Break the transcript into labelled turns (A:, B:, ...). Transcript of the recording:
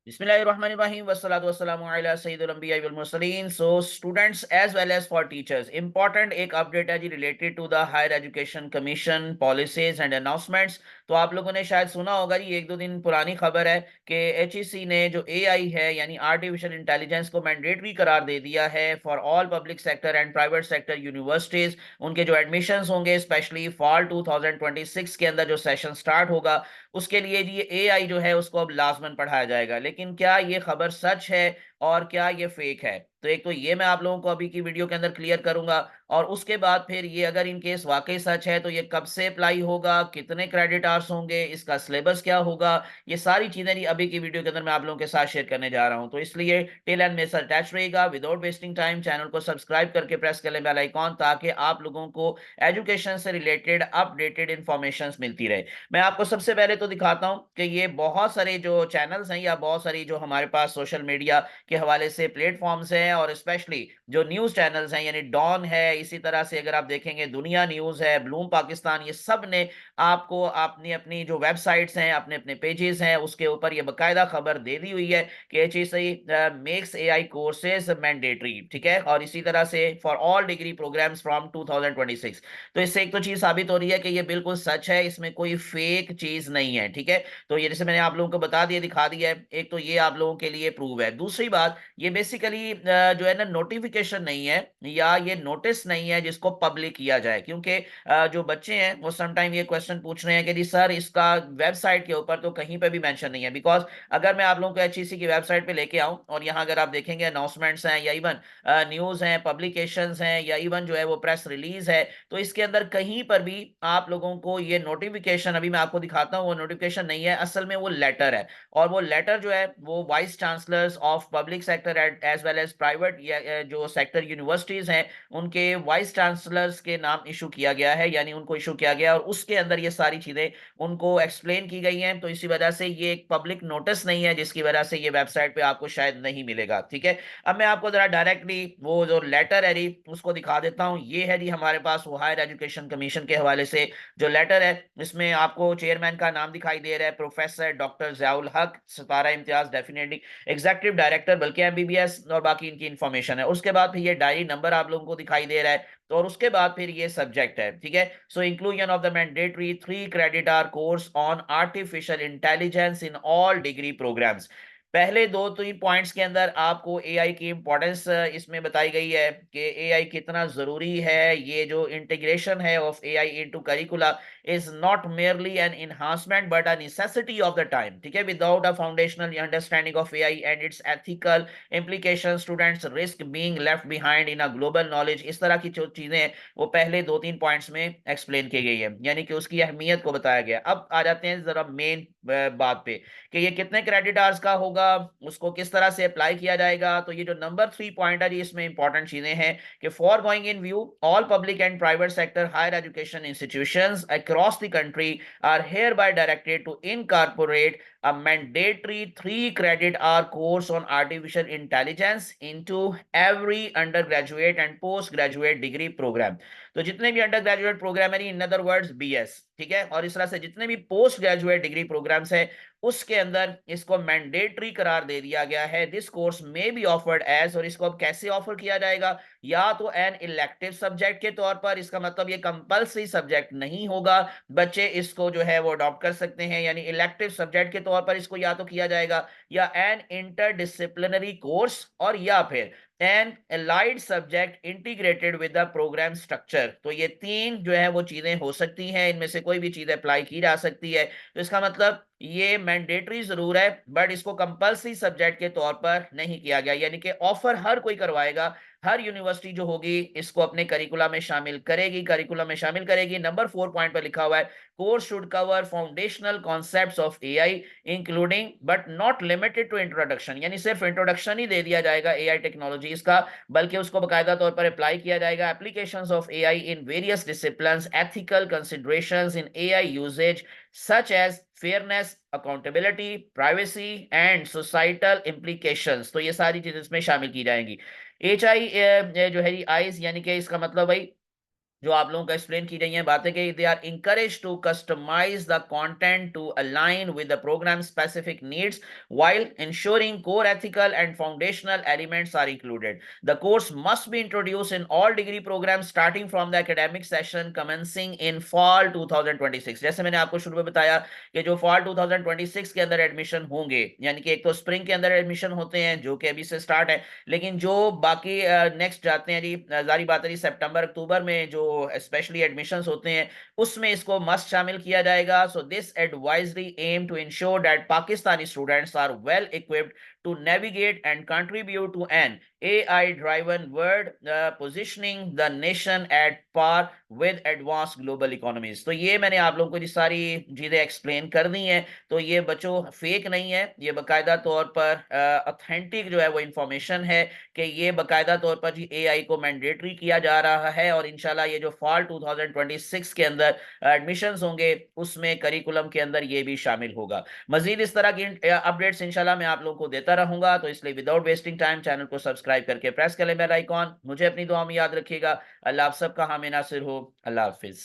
A: Bismillahirrahmanirrahim. Wassalatu wassalamu ala sayyidil anbiya wal mursalin. So students as well as for teachers, important एक update है जी related to the higher education commission policies and announcements. तो आप लोगों ने शायद सुना होगा जी, एक दो दिन पुरानी खबर है कि एचईसी ने जो एआई है यानी आर्टिफिशियल इंटेलिजेंस को मैंडेटरी करार दे दिया है for all public sector and private sector universities. उनके जो एडमिशंस होंगे स्पेशली फॉल 2026 के अंदर जो सेशन स्टार्ट होगा उसके लिए जी ये एआई जो है उसको अब लाजमन पढ़ाया जाएगा। लेकिन क्या ये खबर सच है और क्या ये फेक है? तो एक तो ये मैं आप लोगों को अभी की वीडियो के अंदर क्लियर करूंगा, और उसके बाद फिर ये अगर इन केस वाकई सच है तो ये कब से अप्लाई होगा, कितने क्रेडिट आवर्स होंगे, इसका सिलेबस क्या होगा, ये सारी चीजें जी अभी की वीडियो के अंदर मैं आप लोगों के साथ शेयर करने जा रहा हूं। तो इसलिए टिल एंड मेरे साथ अटैच रहेगा। विदाउट वेस्टिंग टाइम चैनल को सब्सक्राइब करके प्रेस कर लें बेल आइकॉन, ताकि आप लोगों को एजुकेशन से रिलेटेड अपडेटेड इंफॉर्मेशन मिलती रहे। मैं आपको सबसे पहले तो दिखाता हूं कि ये बहुत सारे जो चैनल्स हैं या बहुत सारी जो हमारे पास सोशल मीडिया के हवाले से प्लेटफॉर्म्स हैं, और स्पेशली जो न्यूज चैनल्स हैं यानी डॉन है, इसी तरह से अगर आप देखेंगे दुनिया न्यूज है, ब्लूम पाकिस्तान, ये सब ने आपको अपनी अपनी जो वेबसाइट्स हैं, अपने अपने पेजेस हैं, उसके ऊपर ये बकायदा खबर दे दी हुई है कि HEC makes AI courses mandatory. ठीक है, और इसी तरह से for all degree programmes from 2026। तो इससे एक तो चीज साबित हो रही है कि ये बिल्कुल सच है, इसमें कोई फेक चीज नहीं है। ठीक है, तो ये जैसे मैंने आप लोगों को बता दिया, दिखा दिया है, एक तो ये आप लोगों के लिए प्रूव है। दूसरी बात, ये बेसिकली जो है ना नोटिफिकेशन नहीं है या ये नोटिस नहीं है जिसको पब्लिक किया जाए, क्योंकि जो बच्चे हैं वो समटाइम ये क्वेश्चन पूछ रहे हैं कि जी सर इसका वेबसाइट के ऊपर तो कहीं पे भी मेंशन नहीं है। बिकॉज अगर मैं आप लोगों को एचईसी की वेबसाइट पे लेके आऊं और यहाँ अगर आप देखेंगे अनाउंसमेंट्स हैं या इवन न्यूज हैं, पब्लिकेशंस हैं, या इवन जो है वो प्रेस रिलीज है, तो इसके अंदर कहीं पर भी आप लोगों को ये नोटिफिकेशन, अभी मैं आपको दिखाता हूं, वो नोटिफिकेशन नहीं है, असल में वो लेटर है। और वो लेटर जो है वो vice chancellors of public sector as well as private जो सेक्टर यूनिवर्सिटीज हैं उनके वाइस चांसलर्स के नाम इशू किया गया है, यानी उनको इशू किया गया, और उसके अंदर ये सारी चीजें उनको एक्सप्लेन की गई हैं। तो इसी वजह से ये एक पब्लिक नोटिस नहीं है, जिसकी वजह से ये वेबसाइट पे आपको शायद नहीं मिलेगा। ठीक है, अब मैं आपको जरा डायरेक्टली वो जो लेटर है जी उसको दिखा देता हूँ। ये है जी हमारे पास वो हायर एजुकेशन कमीशन के हवाले से जो लेटर है, इसमें आपको चेयरमैन का नाम दिखाई दे रहा है, प्रोफेसर डॉक्टर ज़ियाउल हक, सितारा इम्तियाज डेफिनेटली एग्जीक्यूटिव डायरेक्टर, बल्कि एमबीबीएस, और बाकी इनकी इंफॉर्मेशन है। उसके बाद फिर ये डायरी नंबर आप लोगों को दिखाई दे रहा है, तो और उसके बाद फिर ये सब्जेक्ट है। ठीक है, so inclusion of the mandatory 3 credit hour course on artificial intelligence in all degree programmes. पहले दो तीन पॉइंट्स के अंदर आपको एआई की इंपॉर्टेंस इसमें बताई गई है कि एआई कितना जरूरी है। ये जो इंटीग्रेशन है of AI into करिकुला is not merely an enhancement but a necessity of the time. ठीक है, without a foundational understanding of AI and its ethical implications, students risk being left behind in a global knowledge। इस तरह की जो चीजें हैं वो पहले दो तीन पॉइंट्स में एक्सप्लेन की गई है, यानी कि उसकी अहमियत को बताया गया। अब आ जाते हैं जरा मेन बात पे कि ये कितने क्रेडिट आवर्स का होगा, उसको किस तरह से अप्लाई किया जाएगा। तो ये जो नंबर 3 पॉइंट है जी, इसमें इंपॉर्टेंट चीजें हैं कि for going in view all public and private sector higher education institutions across the country are hereby directed to incorporate a mandatory 3 credit hour course on artificial intelligence into every undergraduate and postgraduate degree program। तो जितने भी under graduate programme है, in other words BS, ठीक है, और इस तरह से जितने भी पोस्ट ग्रेजुएट डिग्री प्रोग्राम्स है उसके अंदर इसको मैंडेटरी करार दे दिया गया है। दिस कोर्स में बी ऑफर्ड एज, और इसको अब कैसे ऑफर किया जाएगा, या तो एन इलेक्टिव सब्जेक्ट के तौर पर, इसका मतलब ये कंपल्सरी सब्जेक्ट नहीं होगा, बच्चे इसको जो है वो अडॉप्ट कर सकते हैं, यानी इलेक्टिव सब्जेक्ट के तौर पर इसको या तो किया जाएगा, या एन इंटरडिसिप्लिनरी कोर्स, और या फिर an allied subject integrated with the programme structure. तो ये तीन जो है वो चीजें हो सकती हैं, इनमें से कोई भी चीज अप्लाई की जा सकती है। तो इसका मतलब ये मैंडेटरी जरूर है बट इसको कंपल्सरी सब्जेक्ट के तौर पर नहीं किया गया, यानी कि ऑफर हर कोई करवाएगा, हर यूनिवर्सिटी जो होगी इसको अपने करिकुलम में शामिल करेगी, करिकुलम में शामिल करेगी। नंबर 4 पॉइंट पर लिखा हुआ है course should cover foundational concepts of AI including but not limited to introduction, यानी सिर्फ इंट्रोडक्शन ही दे दिया जाएगा एआई टेक्नोलॉजीज का, बल्कि उसको बाकायदा तौर पर अप्लाई किया जाएगा। Applications of AI in various disciplines, ethical considerations in AI usages such as fairness, accountability, privacy and societal implications. तो ये सारी चीजें इसमें शामिल की जाएंगी। एच आई जो है आईज, यानी कि इसका मतलब भाई जो आप लोगों को एक्सप्लेन की गई हैं बातें कि they are encouraged to customize the content to align with the program specific needs while ensuring core ethical and foundational elements are included. The course must be introduced in all degree programs starting from the academic session commencing in fall 2026. जैसे मैंने आपको शुरू में बताया कि जो fall 2026 के अंदर एडमिशन होंगे, यानी कि एक तो स्प्रिंग के अंदर एडमिशन होते हैं जो कि अभी से स्टार्ट है, लेकिन जो बाकी नेक्स्ट जाते हैं जी, जारी बात है जी, सितंबर अक्टूबर में जो स्पेशली एडमिशंस होते हैं उसमें इसको मस्ट शामिल किया जाएगा. So this advisory aim to ensure that Pakistani students are well equipped to navigate and contribute to an AI driven world, positioning the nation at par with advanced global economies. तो ये मैंने आप लोगों को ये सारी चीजें एक्सप्लेन कर दी हैं. तो ये बच्चों फेक नहीं है, ये बकायदा तौर पर ऑथेंटिक जो है वो इंफॉर्मेशन है कि ये बकायदा तौर पर जी एआई को मैंडेटरी किया जा रहा है और इंशाल्लाह ये जो फॉल 2026 के अंदर एडमिशंस होंगे उसमें करिकुलम के अंदर ये भी शामिल होगा. मजीद इस तरह की अपडेट्स इंशाल्लाह मैं आप लोगों को देता रहूंगा, तो इसलिए विदाउट वेस्टिंग टाइम चैनल को सब्सक्राइब करके प्रेस कर ले बेल आइकॉन. मुझे अपनी दुआ में याद रखिएगा. अल्लाह आप सबका हामी नासिर हो. अल्लाह हाफिज.